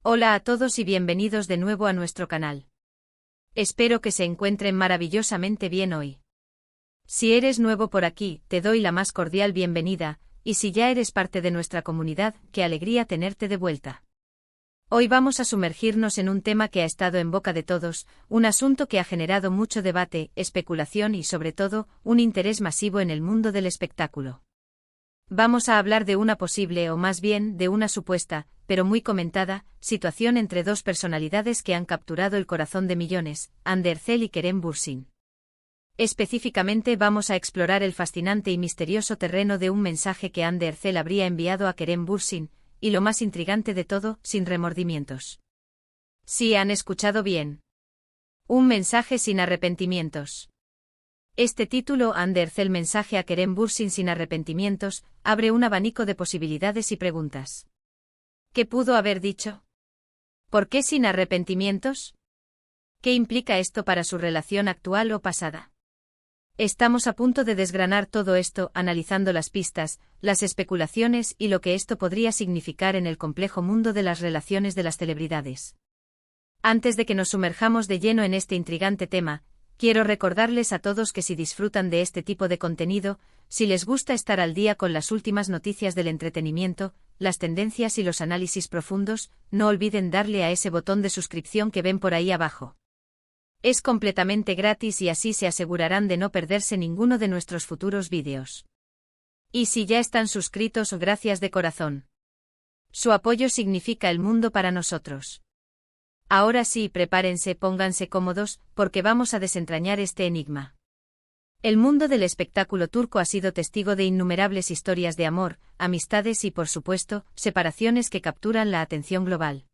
Hola a todos y bienvenidos de nuevo a nuestro canal. Espero que se encuentren maravillosamente bien hoy. Si eres nuevo por aquí, te doy la más cordial bienvenida, y si ya eres parte de nuestra comunidad, qué alegría tenerte de vuelta. Hoy vamos a sumergirnos en un tema que ha estado en boca de todos, un asunto que ha generado mucho debate, especulación y sobre todo, un interés masivo en el mundo del espectáculo. Vamos a hablar de una posible o más bien de una supuesta, pero muy comentada, situación entre dos personalidades que han capturado el corazón de millones, Hande Erçel y Kerem Bürsin. Específicamente vamos a explorar el fascinante y misterioso terreno de un mensaje que Hande Erçel habría enviado a Kerem Bürsin, y lo más intrigante de todo, sin remordimientos. Sí, han escuchado bien. Un mensaje sin arrepentimientos. Este título, Hande Erçel mensaje a Kerem Bürsin sin arrepentimientos, abre un abanico de posibilidades y preguntas. ¿Qué pudo haber dicho? ¿Por qué sin arrepentimientos? ¿Qué implica esto para su relación actual o pasada? Estamos a punto de desgranar todo esto, analizando las pistas, las especulaciones y lo que esto podría significar en el complejo mundo de las relaciones de las celebridades. Antes de que nos sumerjamos de lleno en este intrigante tema, quiero recordarles a todos que si disfrutan de este tipo de contenido, si les gusta estar al día con las últimas noticias del entretenimiento, las tendencias y los análisis profundos, no olviden darle a ese botón de suscripción que ven por ahí abajo. Es completamente gratis y así se asegurarán de no perderse ninguno de nuestros futuros vídeos. Y si ya están suscritos, gracias de corazón. Su apoyo significa el mundo para nosotros. Ahora sí, prepárense, pónganse cómodos, porque vamos a desentrañar este enigma. El mundo del espectáculo turco ha sido testigo de innumerables historias de amor, amistades y, por supuesto, separaciones que capturan la atención global.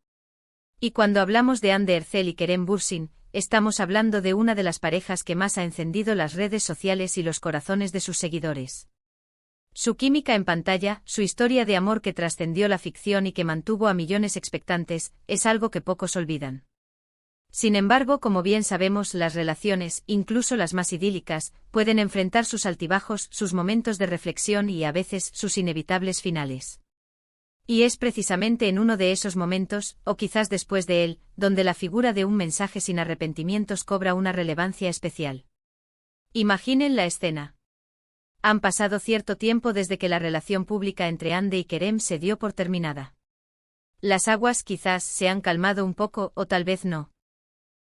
Y cuando hablamos de Hande Erçel y Kerem Bürsin, estamos hablando de una de las parejas que más ha encendido las redes sociales y los corazones de sus seguidores. Su química en pantalla, su historia de amor que trascendió la ficción y que mantuvo a millones expectantes, es algo que pocos olvidan. Sin embargo, como bien sabemos, las relaciones, incluso las más idílicas, pueden enfrentar sus altibajos, sus momentos de reflexión y a veces sus inevitables finales. Y es precisamente en uno de esos momentos, o quizás después de él, donde la figura de un mensaje sin arrepentimientos cobra una relevancia especial. Imaginen la escena. Han pasado cierto tiempo desde que la relación pública entre Hande y Kerem se dio por terminada. Las aguas quizás se han calmado un poco o tal vez no.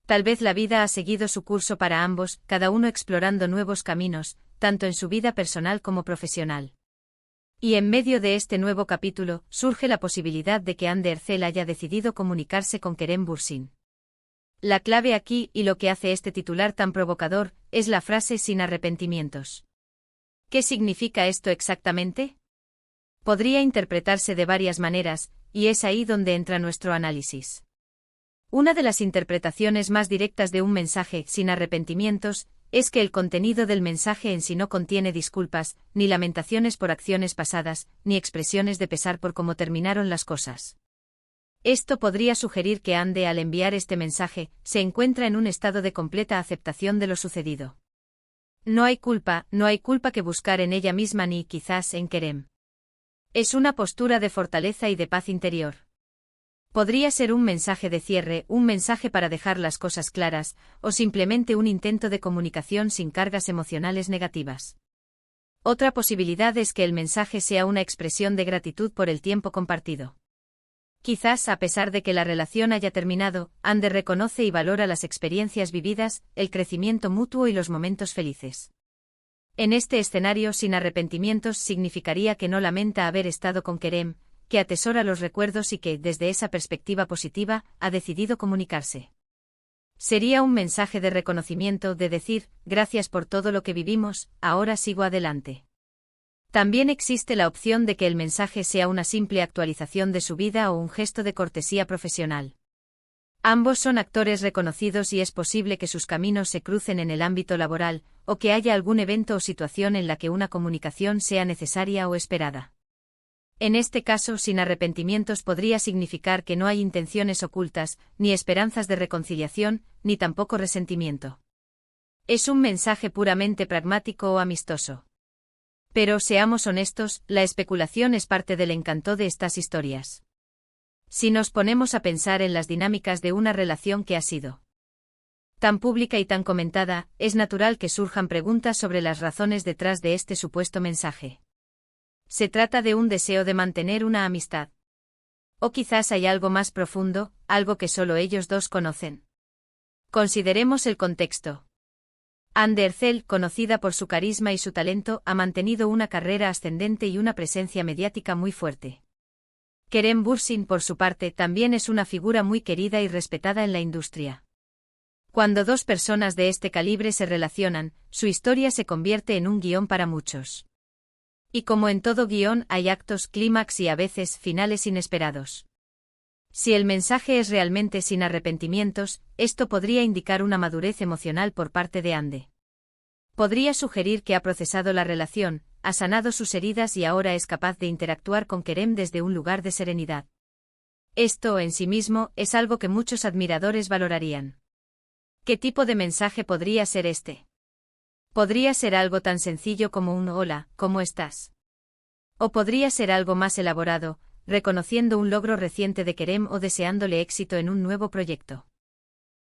Tal vez la vida ha seguido su curso para ambos, cada uno explorando nuevos caminos, tanto en su vida personal como profesional. Y en medio de este nuevo capítulo, surge la posibilidad de que Hande Erçel haya decidido comunicarse con Kerem Bürsin. La clave aquí, y lo que hace este titular tan provocador, es la frase sin arrepentimientos. ¿Qué significa esto exactamente? Podría interpretarse de varias maneras, y es ahí donde entra nuestro análisis. Una de las interpretaciones más directas de un mensaje sin arrepentimientos es que el contenido del mensaje en sí no contiene disculpas, ni lamentaciones por acciones pasadas, ni expresiones de pesar por cómo terminaron las cosas. Esto podría sugerir que Hande, al enviar este mensaje, se encuentra en un estado de completa aceptación de lo sucedido. No hay culpa que buscar en ella misma ni, quizás, en Kerem. Es una postura de fortaleza y de paz interior. Podría ser un mensaje de cierre, un mensaje para dejar las cosas claras, o simplemente un intento de comunicación sin cargas emocionales negativas. Otra posibilidad es que el mensaje sea una expresión de gratitud por el tiempo compartido. Quizás, a pesar de que la relación haya terminado, Hande reconoce y valora las experiencias vividas, el crecimiento mutuo y los momentos felices. En este escenario, sin arrepentimientos significaría que no lamenta haber estado con Kerem, que atesora los recuerdos y que, desde esa perspectiva positiva, ha decidido comunicarse. Sería un mensaje de reconocimiento, de decir, gracias por todo lo que vivimos, ahora sigo adelante. También existe la opción de que el mensaje sea una simple actualización de su vida o un gesto de cortesía profesional. Ambos son actores reconocidos y es posible que sus caminos se crucen en el ámbito laboral, o que haya algún evento o situación en la que una comunicación sea necesaria o esperada. En este caso, sin arrepentimientos podría significar que no hay intenciones ocultas, ni esperanzas de reconciliación, ni tampoco resentimiento. Es un mensaje puramente pragmático o amistoso. Pero seamos honestos, la especulación es parte del encanto de estas historias. Si nos ponemos a pensar en las dinámicas de una relación que ha sido tan pública y tan comentada, es natural que surjan preguntas sobre las razones detrás de este supuesto mensaje. ¿Se trata de un deseo de mantener una amistad? ¿O quizás hay algo más profundo, algo que solo ellos dos conocen? Consideremos el contexto. Anne Ercel, conocida por su carisma y su talento, ha mantenido una carrera ascendente y una presencia mediática muy fuerte. Kerem Bürsin, por su parte, también es una figura muy querida y respetada en la industria. Cuando dos personas de este calibre se relacionan, su historia se convierte en un guión para muchos. Y como en todo guión, hay actos, clímax y a veces finales inesperados. Si el mensaje es realmente sin arrepentimientos, esto podría indicar una madurez emocional por parte de Ande. Podría sugerir que ha procesado la relación, ha sanado sus heridas y ahora es capaz de interactuar con Kerem desde un lugar de serenidad. Esto, en sí mismo, es algo que muchos admiradores valorarían. ¿Qué tipo de mensaje podría ser este? Podría ser algo tan sencillo como un hola, ¿cómo estás? O podría ser algo más elaborado, reconociendo un logro reciente de Kerem o deseándole éxito en un nuevo proyecto.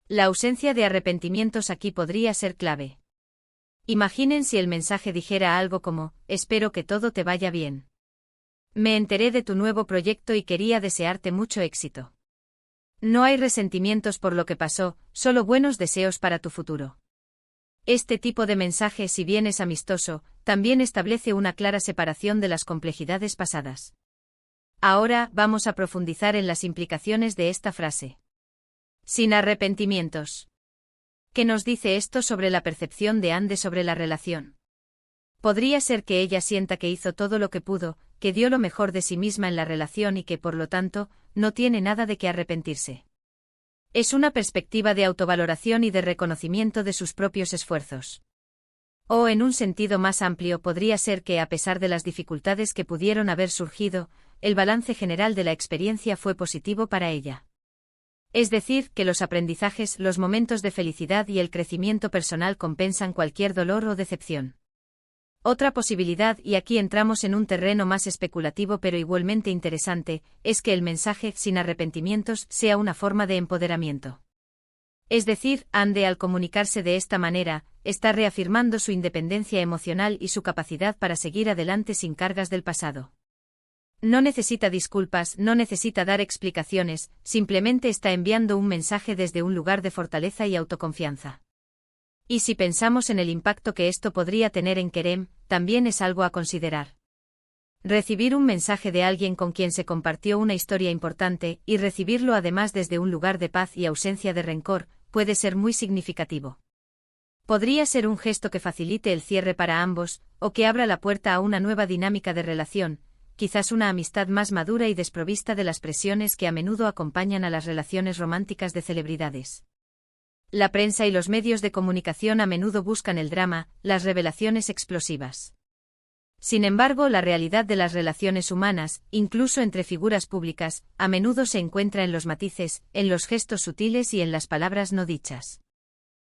La ausencia de arrepentimientos aquí podría ser clave. Imaginen si el mensaje dijera algo como, espero que todo te vaya bien. Me enteré de tu nuevo proyecto y quería desearte mucho éxito. No hay resentimientos por lo que pasó, solo buenos deseos para tu futuro. Este tipo de mensaje, si bien es amistoso, también establece una clara separación de las complejidades pasadas. Ahora, vamos a profundizar en las implicaciones de esta frase. Sin arrepentimientos. ¿Qué nos dice esto sobre la percepción de Ande sobre la relación? Podría ser que ella sienta que hizo todo lo que pudo, que dio lo mejor de sí misma en la relación y que, por lo tanto, no tiene nada de qué arrepentirse. Es una perspectiva de autovaloración y de reconocimiento de sus propios esfuerzos. O, en un sentido más amplio, podría ser que, a pesar de las dificultades que pudieron haber surgido, el balance general de la experiencia fue positivo para ella. Es decir, que los aprendizajes, los momentos de felicidad y el crecimiento personal compensan cualquier dolor o decepción. Otra posibilidad, y aquí entramos en un terreno más especulativo pero igualmente interesante, es que el mensaje sin arrepentimientos sea una forma de empoderamiento. Es decir, Ande, al comunicarse de esta manera, está reafirmando su independencia emocional y su capacidad para seguir adelante sin cargas del pasado. No necesita disculpas, no necesita dar explicaciones, simplemente está enviando un mensaje desde un lugar de fortaleza y autoconfianza. Y si pensamos en el impacto que esto podría tener en Kerem, también es algo a considerar. Recibir un mensaje de alguien con quien se compartió una historia importante, y recibirlo además desde un lugar de paz y ausencia de rencor, puede ser muy significativo. Podría ser un gesto que facilite el cierre para ambos, o que abra la puerta a una nueva dinámica de relación, quizás una amistad más madura y desprovista de las presiones que a menudo acompañan a las relaciones románticas de celebridades. La prensa y los medios de comunicación a menudo buscan el drama, las revelaciones explosivas. Sin embargo, la realidad de las relaciones humanas, incluso entre figuras públicas, a menudo se encuentra en los matices, en los gestos sutiles y en las palabras no dichas.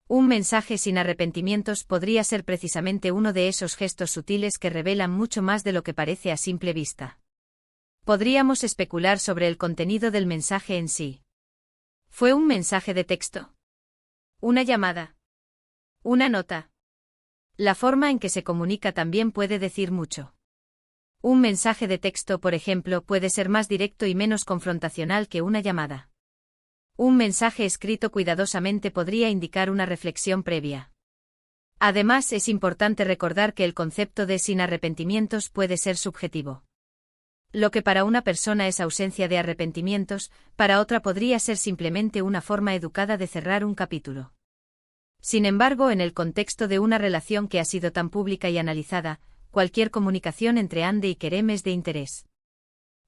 Un mensaje sin arrepentimientos podría ser precisamente uno de esos gestos sutiles que revelan mucho más de lo que parece a simple vista. Podríamos especular sobre el contenido del mensaje en sí. ¿Fue un mensaje de texto? ¿Una llamada? ¿Una nota? La forma en que se comunica también puede decir mucho. Un mensaje de texto, por ejemplo, puede ser más directo y menos confrontacional que una llamada. Un mensaje escrito cuidadosamente podría indicar una reflexión previa. Además, es importante recordar que el concepto de sin arrepentimientos puede ser subjetivo. Lo que para una persona es ausencia de arrepentimientos, para otra podría ser simplemente una forma educada de cerrar un capítulo. Sin embargo, en el contexto de una relación que ha sido tan pública y analizada, cualquier comunicación entre Ande y Kerem es de interés.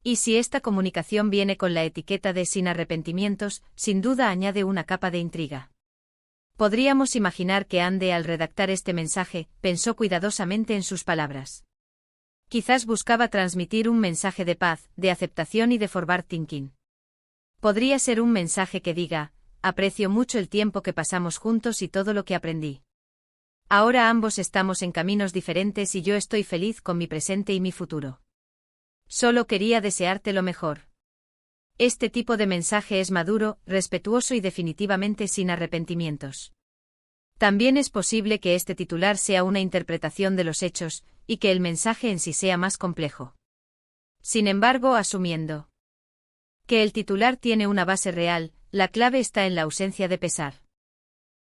Y si esta comunicación viene con la etiqueta de sin arrepentimientos, sin duda añade una capa de intriga. Podríamos imaginar que Ande, al redactar este mensaje, pensó cuidadosamente en sus palabras. Quizás buscaba transmitir un mensaje de paz, de aceptación y de forward thinking. Podría ser un mensaje que diga: aprecio mucho el tiempo que pasamos juntos y todo lo que aprendí. Ahora ambos estamos en caminos diferentes y yo estoy feliz con mi presente y mi futuro. Solo quería desearte lo mejor. Este tipo de mensaje es maduro, respetuoso y definitivamente sin arrepentimientos. También es posible que este titular sea una interpretación de los hechos, y que el mensaje en sí sea más complejo. Sin embargo, asumiendo que el titular tiene una base real, la clave está en la ausencia de pesar.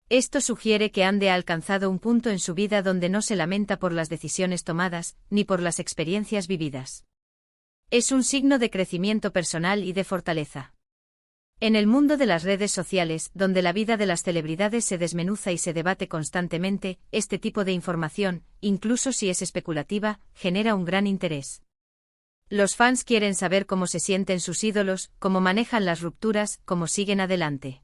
Esto sugiere que Andy ha alcanzado un punto en su vida donde no se lamenta por las decisiones tomadas, ni por las experiencias vividas. Es un signo de crecimiento personal y de fortaleza. En el mundo de las redes sociales, donde la vida de las celebridades se desmenuza y se debate constantemente, este tipo de información, incluso si es especulativa, genera un gran interés. Los fans quieren saber cómo se sienten sus ídolos, cómo manejan las rupturas, cómo siguen adelante.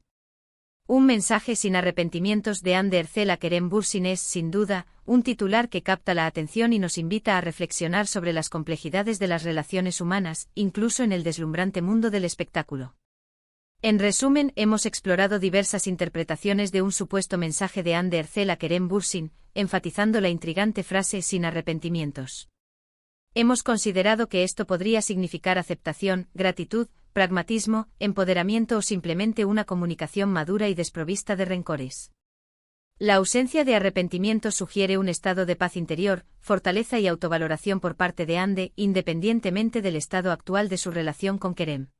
Un mensaje sin arrepentimientos de Ander Cela Kerem Bürsin es, sin duda, un titular que capta la atención y nos invita a reflexionar sobre las complejidades de las relaciones humanas, incluso en el deslumbrante mundo del espectáculo. En resumen, hemos explorado diversas interpretaciones de un supuesto mensaje de Ander Cela Kerem Bürsin, enfatizando la intrigante frase sin arrepentimientos. Hemos considerado que esto podría significar aceptación, gratitud, pragmatismo, empoderamiento o simplemente una comunicación madura y desprovista de rencores. La ausencia de arrepentimiento sugiere un estado de paz interior, fortaleza y autovaloración por parte de Ande, independientemente del estado actual de su relación con Kerem.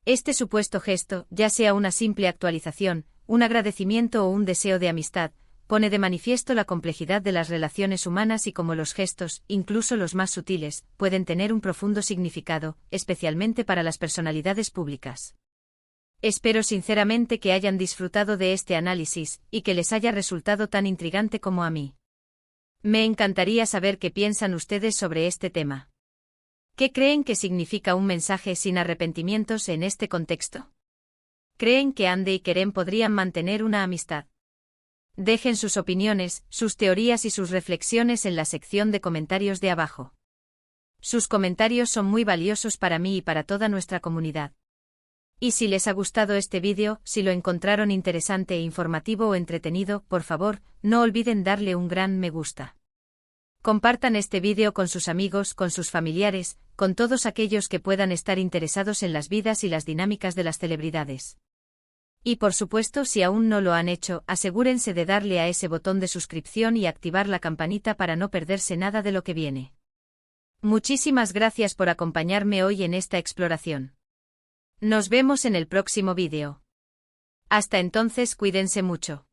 Este supuesto gesto, ya sea una simple actualización, un agradecimiento o un deseo de amistad, pone de manifiesto la complejidad de las relaciones humanas y cómo los gestos, incluso los más sutiles, pueden tener un profundo significado, especialmente para las personalidades públicas. Espero sinceramente que hayan disfrutado de este análisis, y que les haya resultado tan intrigante como a mí. Me encantaría saber qué piensan ustedes sobre este tema. ¿Qué creen que significa un mensaje sin arrepentimientos en este contexto? ¿Creen que Ande y Kerem podrían mantener una amistad? Dejen sus opiniones, sus teorías y sus reflexiones en la sección de comentarios de abajo. Sus comentarios son muy valiosos para mí y para toda nuestra comunidad. Y si les ha gustado este vídeo, si lo encontraron interesante e informativo o entretenido, por favor, no olviden darle un gran me gusta. Compartan este vídeo con sus amigos, con sus familiares, con todos aquellos que puedan estar interesados en las vidas y las dinámicas de las celebridades. Y por supuesto, si aún no lo han hecho, asegúrense de darle a ese botón de suscripción y activar la campanita para no perderse nada de lo que viene. Muchísimas gracias por acompañarme hoy en esta exploración. Nos vemos en el próximo vídeo. Hasta entonces, cuídense mucho.